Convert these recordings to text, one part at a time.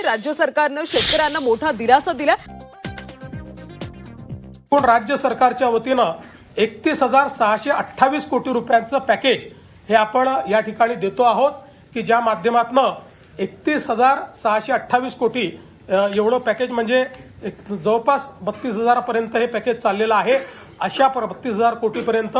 राज्य सरकारनं शेतकऱ्यांना मोठा दिलासा दिला। पण राज्य सरकारच्या वतीनं 31,628 कोटी रुपयांचं पॅकेज हे आपण या ठिकाणी देतो आहोत की ज्या माध्यमातून 31,628 कोटी एवढं पॅकेज म्हणजे जवळपास 32,000 पर्यंत हे पॅकेज चाललेलं आहे। अशा 32,000 कोटीपर्यंत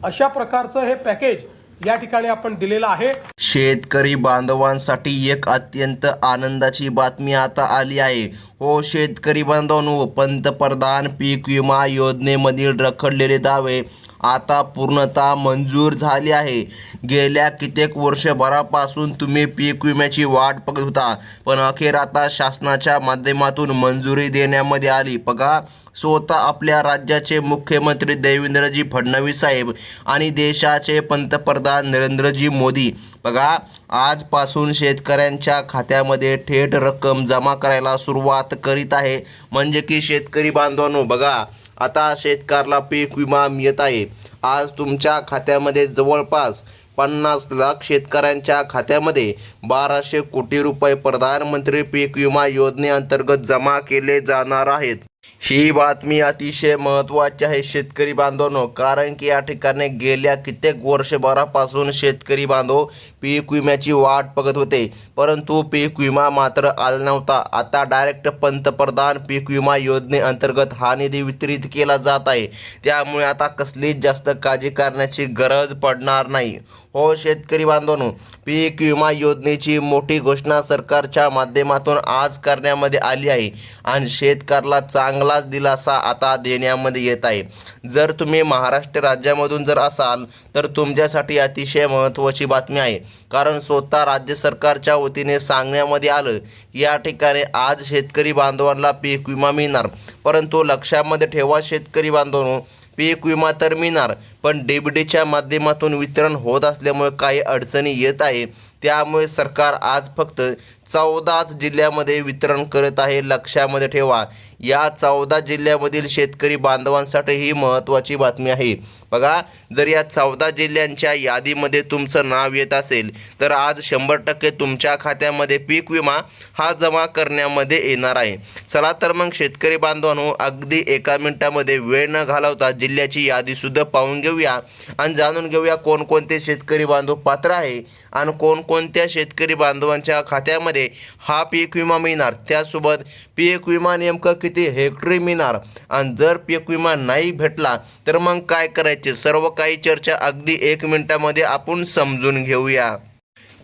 अशा प्रकारचं हे पॅकेज या ठिकाणी आपण दिलेलं आहे। शेतकरी बांधवांसाठी एक अत्यंत आनंदाची बातमी आता आली आहे। हो शेतकरी बांधवांनो, पंतप्रधान पीक विमा योजनेमधील रखडलेले दावे आता पूर्णतः मंजूर झाले आहे। गेल्या कित्येक वर्षभरापासून तुम्ही पीक विम्याची वाट बघत होता, पण अखेर आता शासनाच्या माध्यमातून मंजुरी देण्यामध्ये आली। बघा, स्वतः आपल्या राज्याचे मुख्यमंत्री देवेंद्रजी फडणवीस साहेब आणि देशाचे पंतप्रधान नरेंद्रजी मोदी बघा आजपासून शेतकऱ्यांच्या खात्यामध्ये थेट रक्कम जमा करायला सुरुवात करीत आहे। म्हणजे की शेतकरी बांधवांनो, बघा आता शेतकऱ्याला पीक विमा मिळत आहे। आज तुमच्या खात्यामध्ये जवळपास 50 लाख शेतकऱ्यांच्या खात्यामध्ये 1200 कोटी रुपये प्रधानमंत्री पीक विमा योजनेअंतर्गत जमा केले जाणार आहेत। ही बातमी अतिशय महत्त्वाची आहे शेतकरी बांधवांनो, कारण की या ठिकाणी गेल्या कित्येक वर्षभरापासून शेतकरी बांधव पीक विम्याची वाट बघत होते, परंतु पीक विमा मात्र आला नव्हता। आता डायरेक्ट पंतप्रधान पीक विमा योजनेअंतर्गत हा निधी वितरित केला जात आहे, त्यामुळे आता कसलीच जास्त काळजी करण्याची गरज पडणार नाही। हो शेतकरी बांधवांनो, पीक विमा योजनेची मोठी घोषणा सरकारच्या माध्यमातून आज करण्यामध्ये आली आहे आणि शेतकऱ्याला चांगलाच दिलासा आता देण्यामध्ये येत आहे। जर तुम्ही महाराष्ट्र राज्यामधून जर असाल तर तुमच्यासाठी अतिशय महत्त्वाची बातमी आहे, कारण स्वतः राज्य सरकारच्या वतीने सांगण्यामध्ये आलं या ठिकाणी आज शेतकरी बांधवांना पीक विमा मिळणार। परंतु लक्षामध्ये ठेवा शेतकरी बांधवांनो, पीक विमा तर मिळणार, पण डीबीटीच्या माध्यमातून वितरण होत असल्यामुळे काही अडचणी येत आहे। त्यामुळे सरकार आज फक्त 14 जिल्ह्यामध्ये वितरण करत आहे। लक्षामध्ये ठेवा, या 14 जिल्ह्यामधील शेतकरी बांधवांसाठी ही महत्त्वाची बातमी आहे। बघा, जर या 14 जिल्ह्यांच्या यादीमध्ये तुमचं नाव येत असेल तर आज 100% तुमच्या खात्यामध्ये पीक विमा हा जमा करण्यामध्ये येणार आहे। चला तर मग शेतकरी बांधवांनो, अगदी एका मिनिटामध्ये वेळ न घालवता जिल्ह्याची यादीसुद्धा पाहून घेऊया आणि जाणून घेऊया कोणकोणते शेतकरी बांधव पात्र आहे आणि कोणकोणत्या शेतकरी बांधवांच्या खात्यामध्ये हा पीक विमा मिळणार। त्यासोबत पीक विमा नेमकं किती हेक्टरी मिळणार आणि जर पीक विमा नाही भेटला तर मग काय करायचे, सर्व काही चर्चा अगदी 1 मिनिटामध्ये आपण समजून घेऊया।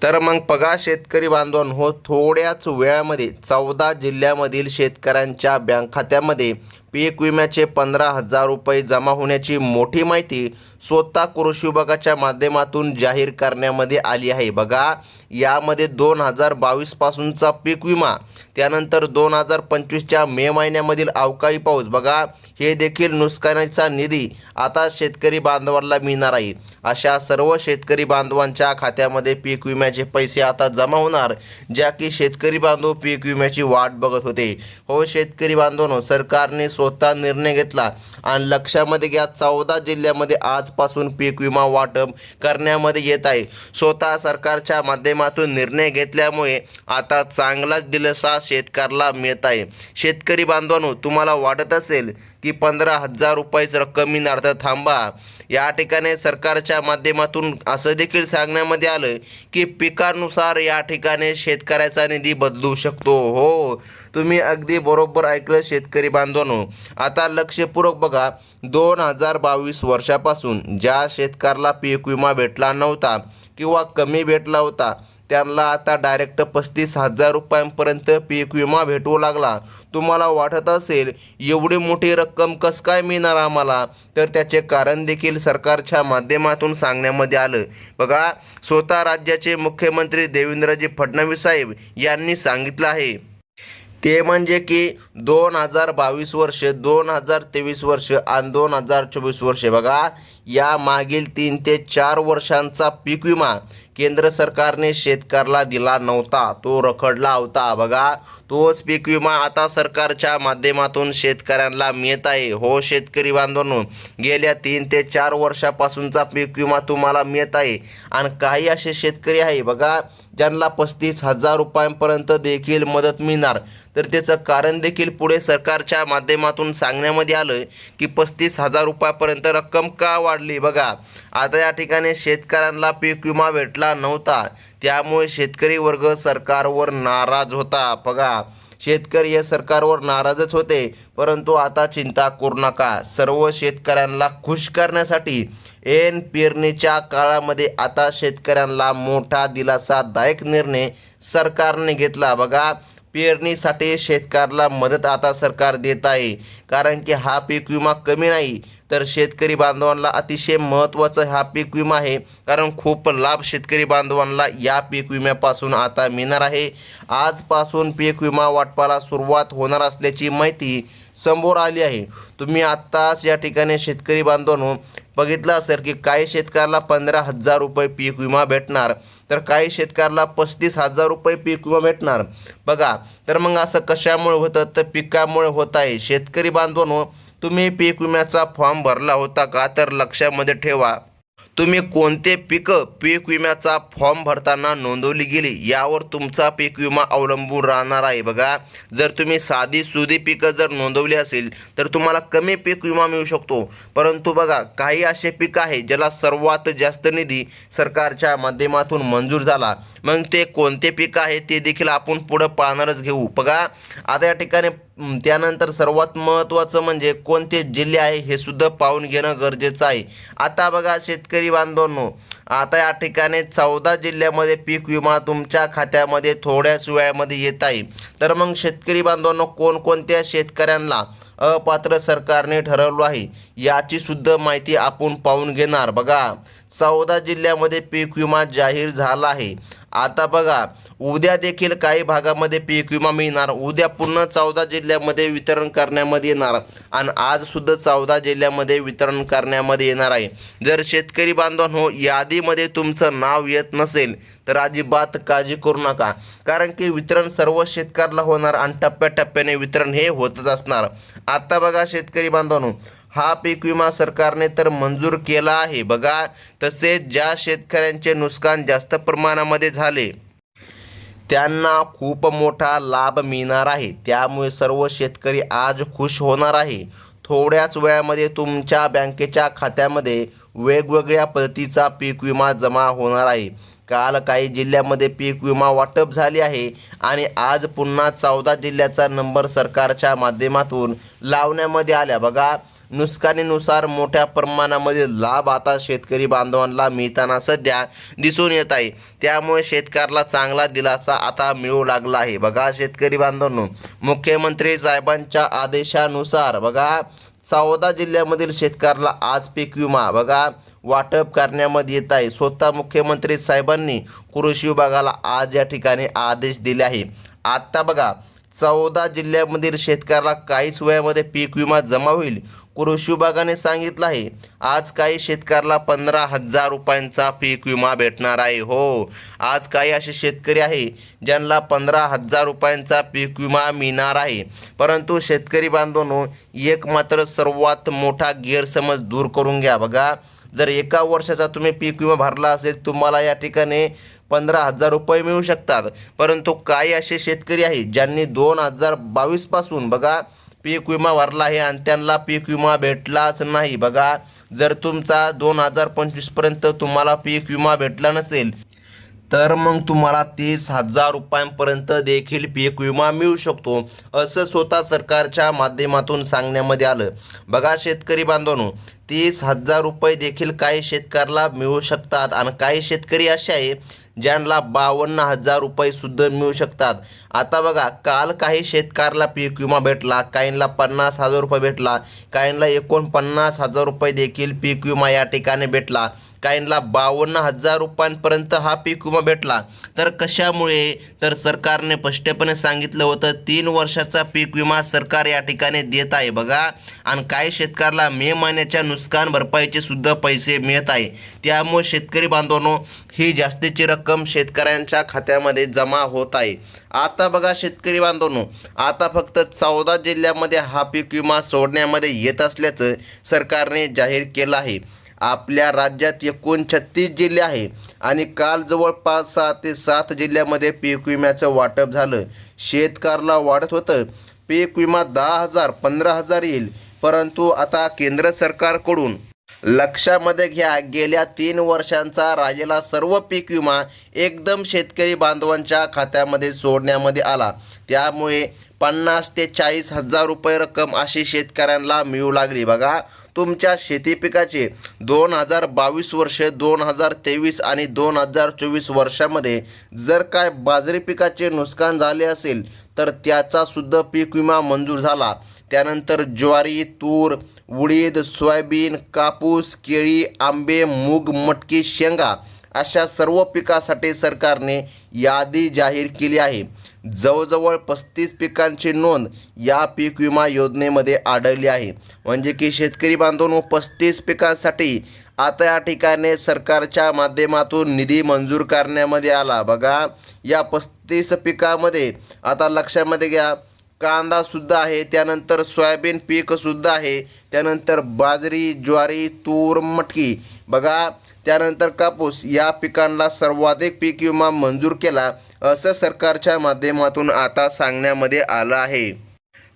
तर मग बघा शेतकरी बांधवांनो, थोड्याच वेळामध्ये 14 जिल्ह्यामधील शेतकऱ्यांच्या बँक खात्यामध्ये पीक विम्याचे 15,000 रुपये जमा होण्याची मोठी माहिती स्वतः कृषी विभागाच्या माध्यमातून जाहीर करण्यामध्ये आली आहे। बघा, यामध्ये 2022 पासूनचा पीक विमा, त्यानंतर 2025च्या मे महिन्यामधील अवकाळी पाऊस, बघा हे देखील नुकसानीचा निधी आता शेतकरी बांधवांना मिळणार आहे। अशा सर्व शेतकरी बांधवांच्या खात्यामध्ये पीक विम्याचे पैसे आता जमा होणार, ज्या की शेतकरी बांधव पीक विम्याची वाट बघत होते। हो शेतकरी बांधवांनो, सरकारने स्वतः निर्णय घेतला आणि लक्षामध्ये घ्या 14 जिल्ह्यामध्ये आजपासून पीक विमा वाटप करण्यामध्ये येत आहे। स्वतः सरकारच्या माध्यमातून निर्णय घेतल्यामुळे आता चांगलाच दिलासा शेतकऱ्याला मिळत आहे। शेतकरी बांधवांनो, तुम्हाला वाटत असेल की 15,000 रुपयेच रक्कम मिळणार तर थांबा, या ठिकाणी सरकारच्या माध्यमातून असं देखील सांगण्यामध्ये आलं की पिकानुसार या ठिकाणी शेतकऱ्याचा निधी बदलू शकतो। हो, तुम्ही अगदी बरोबर ऐकलं शेतकरी बांधवांनो। आता लक्षपूर्वक बघा, 2022 वर्षापासून ज्या शेतकऱ्याला पीक विमा भेटला नव्हता किंवा कमी भेटला होता त्यांना आता डायरेक्ट 35,000 रुपयांपर्यंत पीक विमा भेटू लागला। तुम्हाला वाटत असेल एवढी मोठी रक्कम कसं काय मिळणार आम्हाला, तर त्याचे कारण देखील सरकारच्या माध्यमातून सांगण्यामध्ये आलं। बघा, स्वतः राज्याचे मुख्यमंत्री देवेंद्रजी फडणवीस साहेब यांनी सांगितलं आहे, ते म्हणजे की 2022 वर्ष, 2023 वर्ष आणि 2024 वर्ष, बघा या मागील 3 ते 4 वर्षांचा पीक विमा केंद्र सरकारने शेतकऱ्याला दिला नव्हता, तो रखडला होता। बघा, तोच पीक विमा आता सरकारच्या माध्यमातून शेतकऱ्यांना मिळत आहे। हो शेतकरी बांधवांनो, गेल्या 3 ते 4 वर्षापासूनचा पीक विमा तुम्हाला मिळत आहे आणि काही असे शेतकरी आहे बघा ज्यांना 35,000 रुपयांपर्यंत देखील मदत मिळणार. तर त्याचं कारण देखील पुढे सरकारच्या माध्यमातून सांगण्यामध्ये आलं की 35,000 रुपयापर्यंत रक्कम का वाढली. बघा आता या ठिकाणी शेतकऱ्यांना पीक विमा भेटला नव्हता, त्यामुळे शेतकरी वर्ग सरकारवर नाराज होता. बघा शेतकरी या सरकारवर नाराजच होते, परंतु आता चिंता करू नका. सर्व शेतकऱ्यांना खुश करण्यासाठी ऐन पेरणीच्या काळामध्ये आता शेतकऱ्यांना मोठा दिलासादायक निर्णय सरकारने घेतला. बघा पेरणीसाठी शेतकऱ्याला मदत आता सरकार देत आहे, कारण की हा पीक विमा कमी नाही तर शेतकरी बांधवांना अतिशय महत्त्वाचा हा पीक विमा आहे, कारण खूप लाभ शेतकरी बांधवांना या पीक विम्यापासून आता मिळणार आहे. आजपासून पीक विमा वाटपाला सुरुवात होणार असल्याची माहिती समोर आली आहे. तुम्ही आत्ताच या ठिकाणी शेतकरी बांधवांनो बघितलं असेल की काही शेतकऱ्याला 15,000 रुपये पीक विमा भेटणार, तर काही शेतकऱ्याला 35,000 रुपये पीक विमा भेटणार. बघा तर मग असं कशामुळे होतं, तर पिकामुळे होत आहे. शेतकरी बांधवांनो तुम्ही पीक विम्याचा फॉर्म भरला होता का, तर लक्षामध्ये ठेवा तुम्ही कोणते पिकं पीक विम्याचा फॉर्म भरताना नोंदवली गेली यावर तुमचा पीक विमा अवलंबून राहणार आहे. बघा जर तुम्ही साधी सुधी पिकं जर नोंदवली असेल तर तुम्हाला कमी पीक विमा मिळू शकतो, परंतु बघा काही असे पिकं आहे ज्याला सर्वात जास्त निधी सरकारच्या माध्यमातून मंजूर झाला. मग ते कोणते पिकं आहे ते देखील आपण पुढं पाहणारच घेऊ. बघा आता या ठिकाणी त्यानंतर सर्वात महत्त्वाचं म्हणजे कोणते जिल्हे आहे हे सुद्धा पाहून घेणं गरजेचं आहे. आता बघा शेतकरी बांधवांनो आता या ठिकाणी 14 जिल्ह्यामध्ये पीक विमा तुमच्या खात्यामध्ये थोड्याच वेळामध्ये येत आहे. तर मग शेतकरी बांधवांनो कोणकोणत्या शेतकऱ्यांना अपात्र सरकारने ठरवलं आहे याची सुद्धा माहिती आपण पाहून घेणार. बघा 14 जिल्ह्यामध्ये पीक विमा जाहीर झाला आहे. आता बघा उद्या देखील काही भागामध्ये पीक विमा मिळणार, उद्या पुन्हा 14 जिल्ह्यामध्ये वितरण करण्यामध्ये येणार आणि आज सुद्धा 14 जिल्ह्यामध्ये वितरण करण्यामध्ये येणार आहे. जर शेतकरी बांधवांनो यादीमध्ये तुमचं नाव येत नसेल तर अजिबात काळजी करू नका, कारण की वितरण सर्व शेतकऱ्याला होणार आणि टप्प्याटप्प्याने वितरण हे होतच असणार. आता बघा शेतकरी बांधवांनो हा पीक विमा सरकारने तर मंजूर केला आहे. बघा तसेच ज्या शेतकऱ्यांचे नुकसान जास्त प्रमाणामध्ये झाले त्यांना खूप मोठा लाभ मिळणार आहे, त्यामुळे सर्व शेतकरी आज खुश होणार आहे. थोड्याच वेळामध्ये तुमच्या बँकेच्या खात्यामध्ये वेगवेगळ्या पद्धतीचा पीक विमा जमा होणार आहे. काल काही जिल्ह्यामध्ये पीक विमा वाटप झाले आहे आणि आज पुन्हा 14 जिल्ह्याचा नंबर सरकारच्या माध्यमातून लावण्यामध्ये आल्या. बघा नुकसानीनुसार मोठ्या प्रमाणामध्ये लाभ आता शेतकरी बांधवांना मिळताना सध्या दिसून येत आहे, त्यामुळे शेतकऱ्याला चांगला दिलासा आता मिळू लागला आहे. बघा शेतकरी बांधवांनो मुख्यमंत्री साहेबांच्या आदेशानुसार बघा 14 जिल्ह्यामधील शेतकऱ्याला आज पीक विमा बघा वाटप करण्यामध्ये येत आहे. स्वतः मुख्यमंत्री साहेबांनी कृषी विभागाला आज या ठिकाणी आदेश दिले आहे. आता बघा 14 जिल्ह्यामधील शेतकऱ्याला काहीच वेळामध्ये पीक विमा जमा होईल. कृषी विभागाने सांगितलं आहे आज काही शेतकऱ्याला 15,000 रुपयांचा पीक विमा भेटणार आहे. हो आज काही असे शेतकरी आहे ज्यांना 15,000 रुपयांचा पीक विमा मिळणार आहे. परंतु शेतकरी बांधवांनो एक मात्र सर्वात मोठा गैरसमज दूर करून घ्या. बघा जर एका वर्षाचा तुम्ही पीक विमा भरला असेल तुम्हाला या ठिकाणी 15,000 रुपये मिळू शकतात, परंतु काही असे शेतकरी आहे ज्यांनी 2022 पासून बघा पीक विमा भरला आहे आणि त्यांना पीक विमा भेटलाच नाही. बघा जर तुमचा 2025 पर्यंत तुम्हाला पीक विमा भेटला नसेल तर मग तुम्हाला 30,000 रुपयांपर्यंत देखील पीक विमा मिळू शकतो, असं स्वतः सरकारच्या माध्यमातून सांगण्यामध्ये आलं. बघा शेतकरी बांधवांनो 30,000 रुपये देखील काही शेतकऱ्याला मिळू शकतात आणि काही शेतकरी असे आहे ज्यांना 52,000 रुपये सुद्धा मिळू शकतात. आता बघा काल काही शेतकऱ्याला पीक विमा भेटला, काहींना 50,000 रुपये भेटला, काहींना 49,000 रुपये देखील पीक विमा या ठिकाणी भेटला, काहींना 52,000 रुपयांपर्यंत हा पीक विमा भेटला. तर कशामुळे, तर सरकारने स्पष्टपणे सांगितलं होतं 3 वर्षाचा पीक विमा सरकार या ठिकाणी देत आहे. बघा आणि काही शेतकऱ्याला मे महिन्याच्या नुकसान भरपाईचे सुद्धा पैसे मिळत आहे, त्यामुळे शेतकरी बांधवांनो ही जास्तीची रक्कम शेतकऱ्यांच्या खात्यामध्ये जमा होत आहे. आता बघा शेतकरी बांधवांनो आता फक्त 14 जिल्ह्यामध्ये हा पीक विमा सोडण्यामध्ये येत असल्याचं सरकारने जाहीर केलं आहे. आपल्या राज्यात एकूण 36 जिल्हे आहे आणि काल जवळपास 6 ते 7 जिल्ह्यामध्ये पीक विम्याचं वाटप झालं. शेतकऱ्याला वाटत होतं पीक विमा 10,000 15,000 येईल, परंतु आता केंद्र सरकारकडून लक्षामध्ये घ्या गेल्या 3 वर्षांचा राहिलेला सर्व पीक विमा एकदम शेतकरी बांधवांच्या खात्यामध्ये सोडण्यामध्ये आला. त्यामुळे 50 ते 40 हजार रुपये रक्कम अशी शेतकऱ्यांना मिळू लागली. बघा, तुमच्या शेती पिकाचे 2022 वर्ष 2023 आणि 2024 वर्षामध्ये जर काय बाजरी पिकाचे नुकसान झाले असेल तर त्याचा सुद्धा पीक विमा मंजूर झाला. त्यानंतर ज्वारी, तूर, उडीद, सोयाबीन, कापूस, केळी, आंबे, मूग, मटकी, शेंगा अशा सर्व पिकासाठी सरकारने यादी जाहीर केली आहे. जवळजवळ 35 पिकांची नोंद या पीक विमा योजनेमध्ये आढळली आहे. म्हणजे की शेतकरी बांधवांनो 35 पिकांसाठी आता या ठिकाणी सरकारच्या माध्यमातून निधी मंजूर करण्यामध्ये आला. बघा, या 35 पिकामध्ये आता लक्षामध्ये घ्या कांदासुद्धा आहे, त्यानंतर सोयाबीन पीकसुद्धा आहे, त्यानंतर बाजरी, ज्वारी, तूर, मटकी, बघा, त्यानंतर कापूस या पिकांना सर्वाधिक पीक विमा मंजूर केला असं सरकारच्या माध्यमातून आता सांगण्यामध्ये आलं आहे.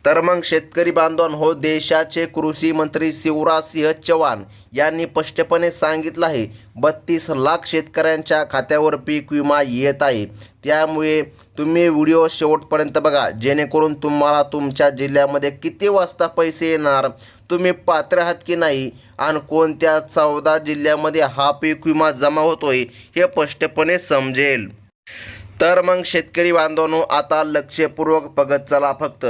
तर मग शेतकरी बांधवांनो, देशाचे कृषी मंत्री शिवराजसिंह चौहान यांनी स्पष्टपणे सांगितलं आहे 32 लाख शेतकऱ्यांच्या खात्यावर पीक विमा येत आहे. त्यामुळे तुम्ही व्हिडिओ शेवटपर्यंत बघा, जेणेकरून तुम्हाला तुमच्या जिल्ह्यामध्ये किती वाजता पैसे येणार, तुम्ही पात्र आहात की नाही आणि कोणत्या 14 जिल्ह्यामध्ये हा पीक विमा जमा होतोय हे स्पष्टपणे समजेल. तर मग शेतकरी बांधवांनो, आता लक्षपूर्वक बघत चला. फक्त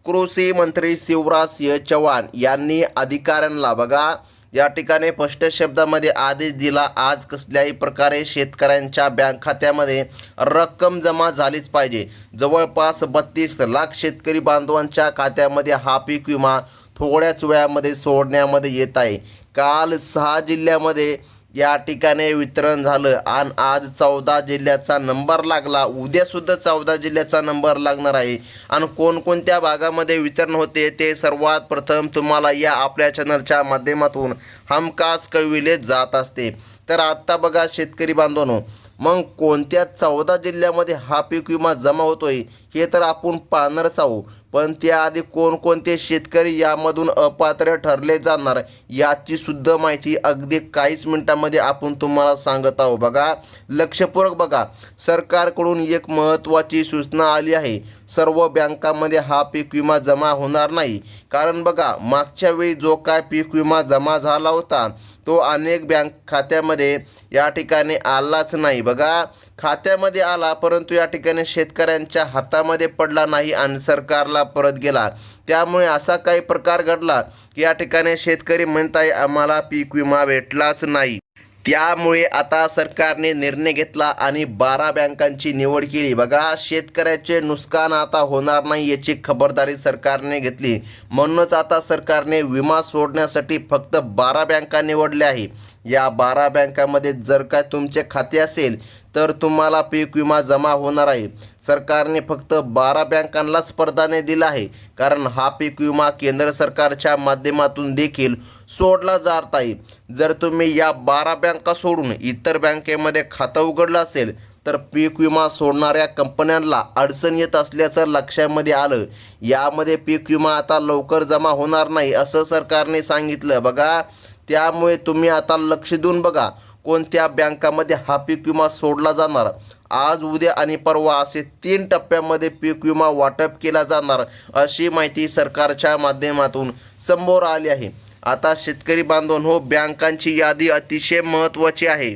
कृषी मंत्री शिवराजसिंह चौहान यांनी अधिकाऱ्यांना बघा या ठिकाणी स्पष्ट शब्दामध्ये आदेश दिला, आज कसल्याही प्रकारे शेतकऱ्यांच्या बँक खात्यामध्ये रक्कम जमा झालीच पाहिजे. जवळपास 32 लाख शेतकरी बांधवांच्या खात्यामध्ये हा पीक विमा थोड्याच वेळामध्ये सोडण्यामध्ये येत आहे. काल 6 जिल्ह्यामध्ये या ठिकाणी वितरण झालं आणि आज 14 जिल्ह्याचा नंबर लागला. उद्यासुद्धा 14 जिल्ह्याचा नंबर लागणार आहे. आणि कोणकोणत्या भागामध्ये वितरण होते ते सर्वात प्रथम तुम्हाला या आपल्या चॅनलच्या माध्यमातून हमखास कळविले जात असते. तर आत्ता बघा शेतकरी बांधवांनो, मग कोणत्या 14 जिल्ह्यामध्ये हा पीक विमा जमा होतोय हे तर आपण पाहणारच आहोत, पण त्याआधी कोणकोणते शेतकरी यामधून अपात्र ठरले जाणार याची सुद्धा माहिती अगदी काहीच मिनिटांमध्ये आपण तुम्हाला सांगत आहोत. बघा, लक्षपूर्वक बघा, सरकारकडून एक महत्त्वाची सूचना आली आहे. सर्व बँकांमध्ये हा पीक विमा जमा होणार नाही. कारण बघा, मागच्या वेळी जो काय पीक विमा जमा झाला होता तो अनेक बँक खात्यामध्ये या ठिकाणी आलाच नाही. बघा, खात्यामध्ये आला परंतु या ठिकाणी शेतकऱ्यांच्या हातामध्ये पडला नाही आणि सरकारला परत गेला. त्यामुळे असा काही प्रकार घडला की या ठिकाणी शेतकरी म्हणताय आम्हाला पीक विमा भेटलाच नाही. त्यामुळे आता सरकारने निर्णय घेतला आणि 12 बँकांची निवड केली. बघा, शेतकऱ्याचे नुकसान आता होणार नाही याची खबरदारी सरकारने घेतली. म्हणूनच आता सरकारने विमा सोडण्यासाठी फक्त 12 बँका निवडल्या आहे. या 12 बँकामध्ये जर काय तुमचे खाते असेल तर तुम्हाला पीक विमा जमा होणार आहे. सरकारने फक्त 12 बँकांनाच प्राधान्य दिलं आहे, कारण हा पीक विमा केंद्र सरकारच्या माध्यमातून देखील सोडला जात आहे. जर तुम्ही या 12 बँका सोडून इतर बँकेमध्ये खातं उघडलं असेल तर पीक विमा सोडणाऱ्या कंपन्यांना अडचण येत असल्याचं लक्षामध्ये आलं. यामध्ये पीक विमा आता लवकर जमा होणार नाही असं सरकारने सांगितलं. बघा, त्यामुळे तुम्ही आता लक्ष देऊन बघा कोणत्या बँकामध्ये हा पीक विमा सोडला जाणार. आज, उद्या आणि परवा असे 3 टप्प्यामध्ये पीक विमा वाटप केला जाणार अशी माहिती सरकारच्या माध्यमातून समोर आली आहे. आता शेतकरी बांधवांनो, बँकांची यादी अतिशय महत्त्वाची आहे.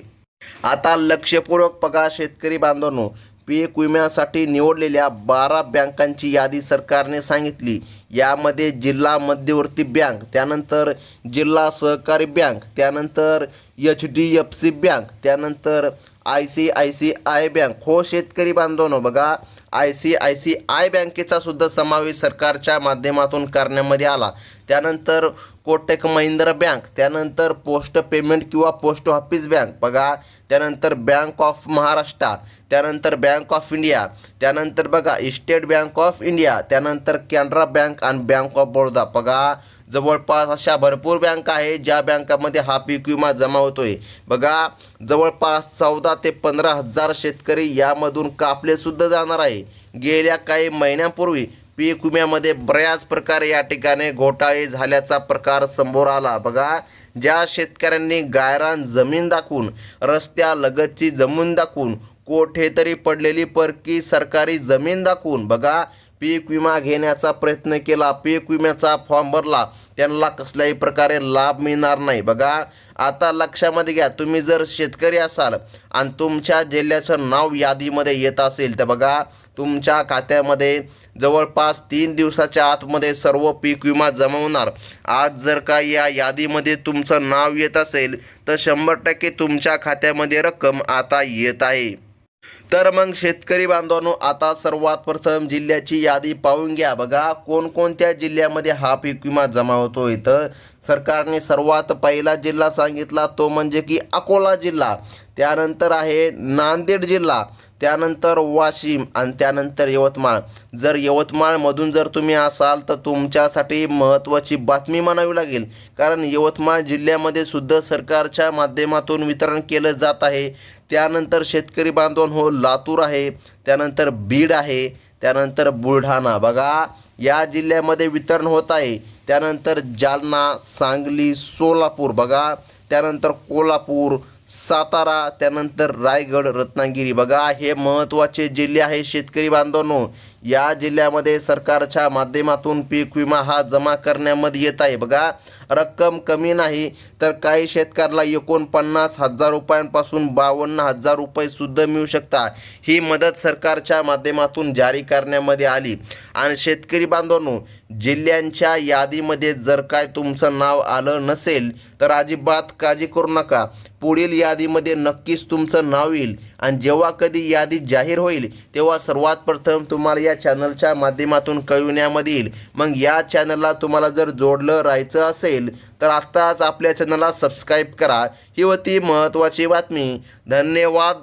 आता लक्षपूर्वक बघा शेतकरी बांधवांनो, पीक विम्यासाठी निवडलेल्या 12 बँकांची यादी सरकारने सांगितली. यामध्ये जिल्हा मध्यवर्ती बँक, त्यानंतर जिल्हा सहकारी बँक, त्यानंतर HDFC बँक, त्यानंतर ICICI बँक. हो शेतकरी बांधवांनो, बघा ICICI बँकेचा सुद्धा समावेश सरकारच्या माध्यमातून करण्यामध्ये आला. त्यानंतर कोटक महिंद्रा बँक, त्यानंतर पोस्ट पेमेंट किंवा पोस्ट ऑफिस बँक बघा, त्यानंतर बँक ऑफ महाराष्ट्र, त्यानंतर बँक ऑफ इंडिया, त्यानंतर बघा स्टेट बँक ऑफ इंडिया, त्यानंतर कॅनरा बँक आणि बँक ऑफ बडोदा. बघा, जवळपास अशा भरपूर बँका आहेत ज्या बँकामध्ये हा पीक विमा जमा होतोय. बघा, जवळपास 14 ते 15 हजार शेतकरी यामधून कापले सुद्धा जाणार आहे. गेल्या काही महिन्यांपूर्वी पीक विम्यामध्ये बऱ्याच प्रकारे या ठिकाणी घोटाळे झाल्याचा प्रकार समोर आला. बघा, ज्या शेतकऱ्यांनी गायरान जमीन दाखवून, रस्त्यालगतची जमीन दाखवून, कोठेतरी पडलेली परकी सरकारी जमीन दाखवून बघा पीक विमा घेण्याचा प्रयत्न केला, पीक विम्याचा फॉर्म भरला, त्यांना कसल्याही प्रकारे लाभ मिळणार नाही. बघा, आता लक्षामध्ये घ्या, तुम्ही जर शेतकरी असाल आणि तुमच्या जिल्ह्याचं नाव यादीमध्ये येत असेल तर बघा तुमच्या खात्यामध्ये जवळपास 3 दिवसाच्या आतमध्ये सर्व पीक विमा जमा होणार. आज जर का या यादीमध्ये तुमचं नाव येत असेल तर 100% तुमच्या खात्यामध्ये रक्कम आता येत आहे. तर मग शेतकरी बांधवांनो, आता सर्वात प्रथम जिल्ह्याची यादी पाहून घ्या. बघा, कोणकोणत्या जिल्ह्यामध्ये हा पीक विमा जमा होतोय. तर सरकारने सर्वात पहिला जिल्हा सांगितला तो म्हणजे की अकोला जिल्हा, त्यानंतर आहे नांदेड जिल्हा, त्यानंतर वाशिम आणि त्यानंतर यवतमाळ. जर यवतमाळमधून जर तुम्ही असाल तर तुमच्यासाठी महत्त्वाची बातमी म्हणावी लागेल, कारण यवतमाळ जिल्ह्यामध्ये सुद्धा सरकारच्या माध्यमातून वितरण केलं जात आहे. त्यानंतर शेतकरी बांधवांनो लातूर आहे, त्यानंतर बीड आहे, त्यानंतर बुलढाणा. बघा, या जिल्ह्यामध्ये वितरण होत आहे. त्यानंतर जालना, सांगली, सोलापूर, बघा, त्यानंतर कोल्हापूर, सातारा, त्यानंतर रायगड, रत्नागिरी. बघा, हे महत्त्वाचे जिल्हे आहे शेतकरी बांधवांनो. या जिल्ह्यामध्ये सरकारच्या माध्यमातून पीक विमा हा जमा करण्यामध्ये येत आहे. बघा, रक्कम कमी नाही तर काही शेतकऱ्याला 49,000 रुपयांपासून 52,000 रुपये सुद्धा मिळू शकतात. ही मदत सरकारच्या माध्यमातून जारी करण्यामध्ये आली. आणि शेतकरी बांधवांनो, जिल्ह्यांच्या यादीमध्ये जर काय तुमचं नाव आलं नसेल तर अजिबात काळजी करू नका, पुढील यादीमध्ये नक्कीच तुमचं नाव येईल. आणि जेव्हा कधी यादी जाहीर होईल तेव्हा सर्वात प्रथम तुम्हाला या चॅनलच्या माध्यमातून कळविण्यामध्ये येईल. मग या चॅनलला तुम्हाला जर जोडलं राहायचं असेल तर आत्ताच आपल्या चॅनलला सबस्क्राईब करा. ही होती महत्त्वाची बातमी. धन्यवाद.